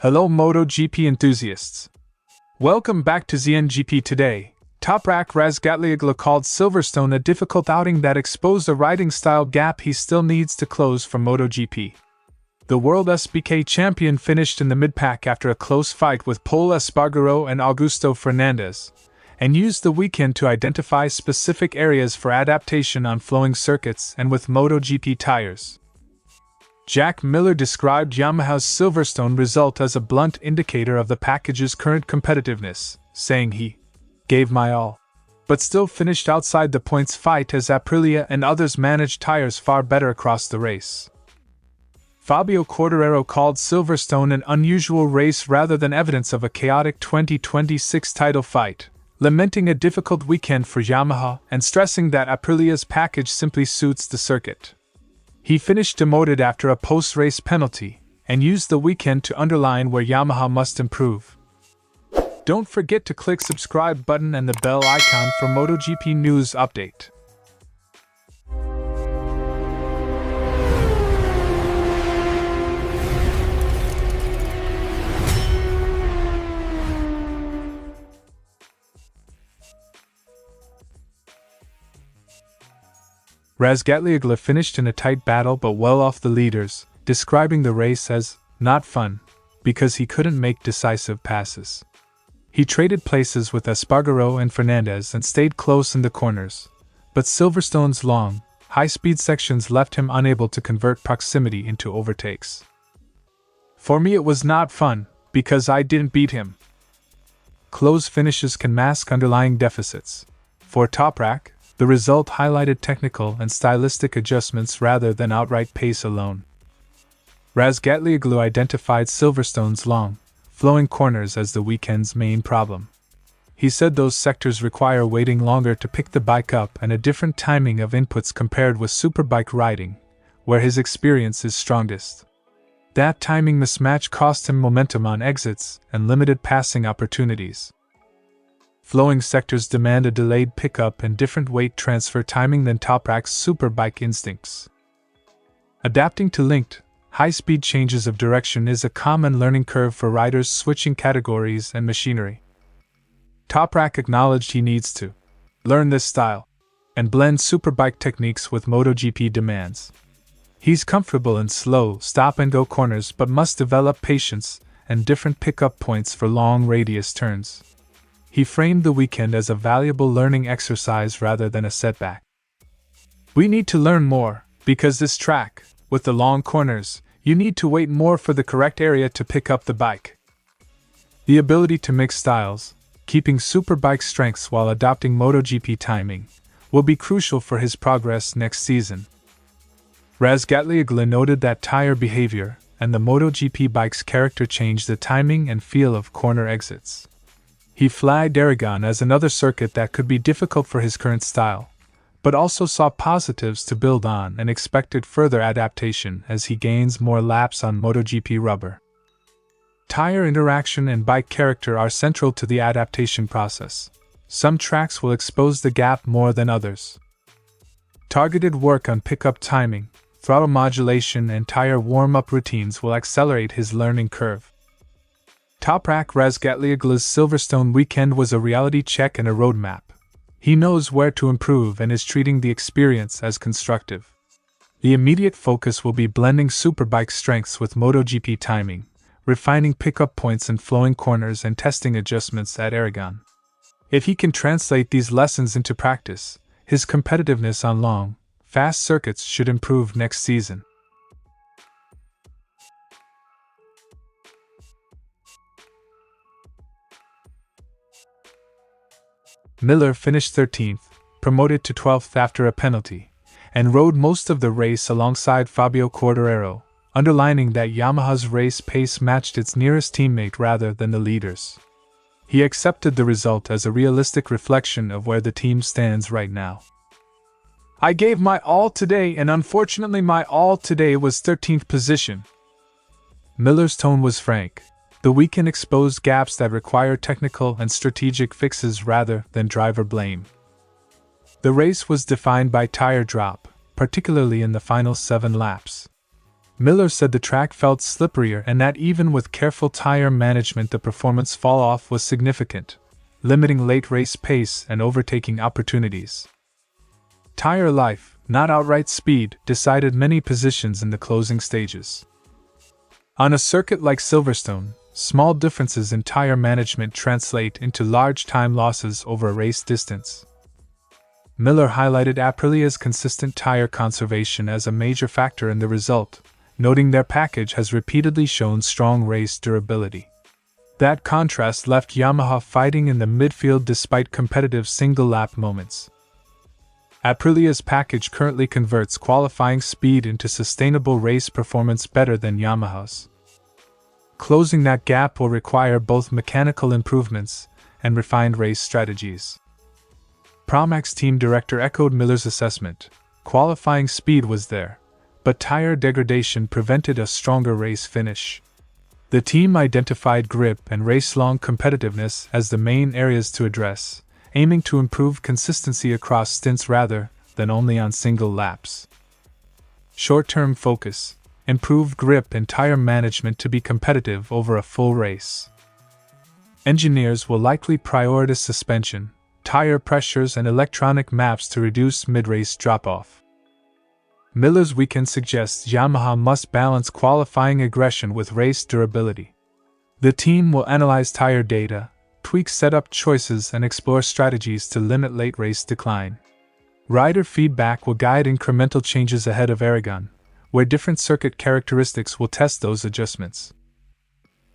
Hello MotoGP enthusiasts. Welcome back to ZNGP Today. Toprak Razgatlioglu called Silverstone a difficult outing that exposed a riding style gap he still needs to close for MotoGP. The WorldSBK champion finished in the mid-pack after a close fight with Pole Espargaró and Augusto Fernández, and used the weekend to identify specific areas for adaptation on flowing circuits and with MotoGP tires. Jack Miller described Yamaha's Silverstone result as a blunt indicator of the package's current competitiveness, saying he gave my all, but still finished outside the points fight as Aprilia and others managed tires far better across the race. Fabio Quartararo called Silverstone an unusual race rather than evidence of a chaotic 2026 title fight, lamenting a difficult weekend for Yamaha and stressing that Aprilia's package simply suits the circuit. He finished demoted after a post-race penalty, and used the weekend to underline where Yamaha must improve. Don't forget to click subscribe button and the bell icon for MotoGP news update. Razgatlioglu finished in a tight battle but well off the leaders, describing the race as not fun because he couldn't make decisive passes. He traded places with Espargaró and Fernández and stayed close in the corners, but Silverstone's long, high-speed sections left him unable to convert proximity into overtakes. For me it was not fun, because I didn't beat him. Close finishes can mask underlying deficits. For Toprak, the result highlighted technical and stylistic adjustments rather than outright pace alone. Razgatlioglu identified Silverstone's long, flowing corners as the weekend's main problem. He said those sectors require waiting longer to pick the bike up and a different timing of inputs compared with superbike riding, where his experience is strongest. That timing mismatch cost him momentum on exits and limited passing opportunities. Flowing sectors demand a delayed pickup and different weight transfer timing than Toprak's superbike instincts. Adapting to linked, high-speed changes of direction is a common learning curve for riders switching categories and machinery. Toprak acknowledged he needs to learn this style and blend superbike techniques with MotoGP demands. He's comfortable in slow, stop-and-go corners but must develop patience and different pickup points for long radius turns. He framed the weekend as a valuable learning exercise rather than a setback. We need to learn more, because this track, with the long corners, you need to wait more for the correct area to pick up the bike. The ability to mix styles, keeping superbike strengths while adopting MotoGP timing, will be crucial for his progress next season. Razgatlioglu noted that tire behavior and the MotoGP bike's character changed the timing and feel of corner exits. He flagged Aragon as another circuit that could be difficult for his current style, but also saw positives to build on and expected further adaptation as he gains more laps on MotoGP rubber. Tire interaction and bike character are central to the adaptation process. Some tracks will expose the gap more than others. Targeted work on pickup timing, throttle modulation, and tire warm-up routines will accelerate his learning curve. Toprak Razgatlioglu's Silverstone weekend was a reality check and a roadmap. He knows where to improve and is treating the experience as constructive. The immediate focus will be blending superbike strengths with MotoGP timing, refining pickup points and flowing corners and testing adjustments at Aragon. If he can translate these lessons into practice, his competitiveness on long, fast circuits should improve next season. Miller finished 13th, promoted to 12th after a penalty, and rode most of the race alongside Fabio Quartararo, underlining that Yamaha's race pace matched its nearest teammate rather than the leaders. He accepted the result as a realistic reflection of where the team stands right now. I gave my all today and unfortunately my all today was 13th position. Miller's tone was frank. The weekend exposed gaps that require technical and strategic fixes rather than driver blame. The race was defined by tire drop, particularly in the final 7 laps. Miller said the track felt slipperier and that even with careful tire management the performance fall-off was significant, limiting late race pace and overtaking opportunities. Tire life, not outright speed, decided many positions in the closing stages. On a circuit like Silverstone, small differences in tire management translate into large time losses over a race distance. Miller highlighted Aprilia's consistent tire conservation as a major factor in the result, noting their package has repeatedly shown strong race durability. That contrast left Yamaha fighting in the midfield despite competitive single-lap moments. Aprilia's package currently converts qualifying speed into sustainable race performance better than Yamaha's. Closing that gap will require both mechanical improvements and refined race strategies. Pramac team director echoed Miller's assessment. Qualifying speed was there, but tire degradation prevented a stronger race finish. The team identified grip and race-long competitiveness as the main areas to address, aiming to improve consistency across stints rather than only on single laps. Short-term focus: improved grip and tire management to be competitive over a full race. Engineers will likely prioritize suspension, tire pressures and electronic maps to reduce mid-race drop-off. Miller's weekend suggests Yamaha must balance qualifying aggression with race durability. The team will analyze tire data, tweak setup choices and explore strategies to limit late race decline. Rider feedback will guide incremental changes ahead of Aragon, where different circuit characteristics will test those adjustments.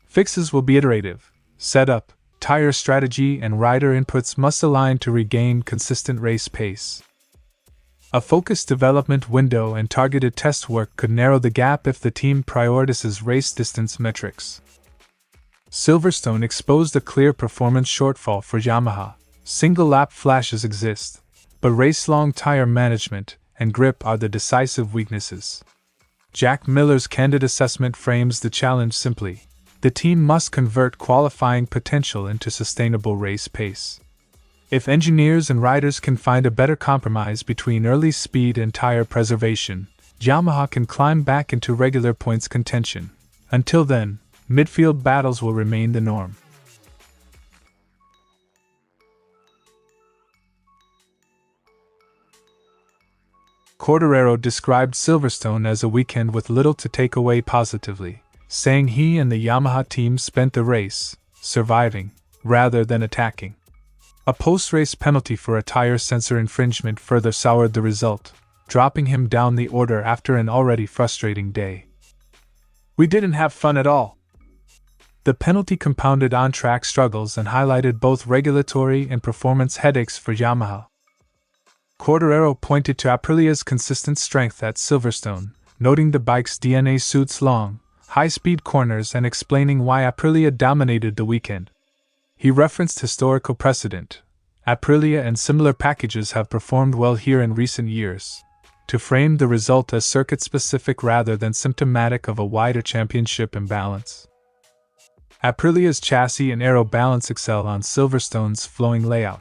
Fixes will be iterative. Setup, tire strategy and rider inputs must align to regain consistent race pace. A focused development window and targeted test work could narrow the gap if the team prioritizes race distance metrics. Silverstone exposed a clear performance shortfall for Yamaha. Single-lap flashes exist, but race-long tire management and grip are the decisive weaknesses. Jack Miller's candid assessment frames the challenge simply: the team must convert qualifying potential into sustainable race pace. If engineers and riders can find a better compromise between early speed and tire preservation, Yamaha can climb back into regular points contention. Until then, midfield battles will remain the norm. Quartararo described Silverstone as a weekend with little to take away positively, saying he and the Yamaha team spent the race surviving rather than attacking. A post-race penalty for a tire sensor infringement further soured the result, dropping him down the order after an already frustrating day. "We didn't have fun at all." The penalty compounded on-track struggles and highlighted both regulatory and performance headaches for Yamaha. Quartararo pointed to Aprilia's consistent strength at Silverstone, noting the bike's DNA suits long, high-speed corners and explaining why Aprilia dominated the weekend. He referenced historical precedent. Aprilia and similar packages have performed well here in recent years, to frame the result as circuit-specific rather than symptomatic of a wider championship imbalance. Aprilia's chassis and aero balance excel on Silverstone's flowing layout.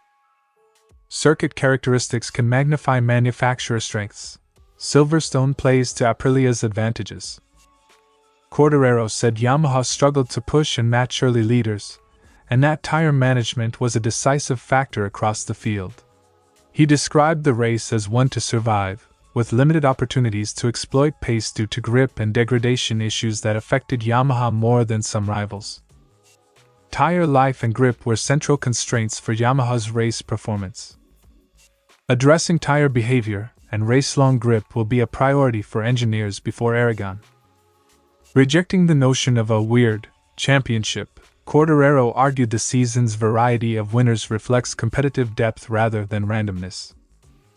Circuit characteristics can magnify manufacturer strengths. Silverstone plays to Aprilia's advantages. Quartararo said Yamaha struggled to push and match early leaders, and that tire management was a decisive factor across the field. He described the race as one to survive, with limited opportunities to exploit pace due to grip and degradation issues that affected Yamaha more than some rivals. Tire life and grip were central constraints for Yamaha's race performance. Addressing tire behavior and race-long grip will be a priority for engineers before Aragon. Rejecting the notion of a weird championship, Quartararo argued the season's variety of winners reflects competitive depth rather than randomness.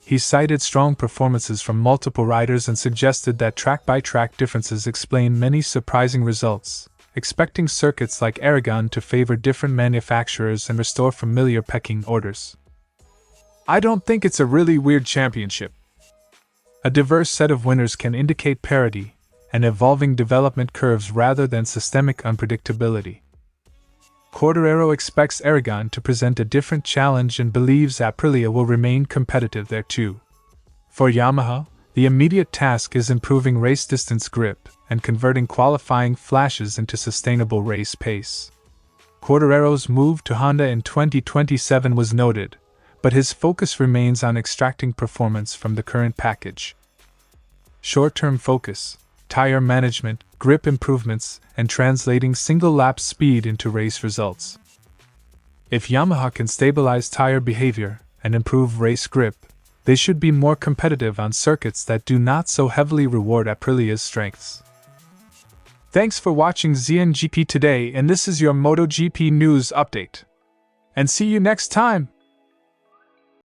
He cited strong performances from multiple riders and suggested that track-by-track differences explain many surprising results, expecting circuits like Aragon to favor different manufacturers and restore familiar pecking orders. "I don't think it's a really weird championship. A diverse set of winners can indicate parity and evolving development curves rather than systemic unpredictability." Quartararo expects Aragon to present a different challenge and believes Aprilia will remain competitive there too. For Yamaha, the immediate task is improving race distance grip and converting qualifying flashes into sustainable race pace. Quartararo's move to Honda in 2027 was noted, but his focus remains on extracting performance from the current package. Short-term focus, tire management, grip improvements, and translating single-lap speed into race results. If Yamaha can stabilize tire behavior and improve race grip, they should be more competitive on circuits that do not so heavily reward Aprilia's strengths. Thanks for watching ZNGP Today, and this is your MotoGP news update. And see you next time!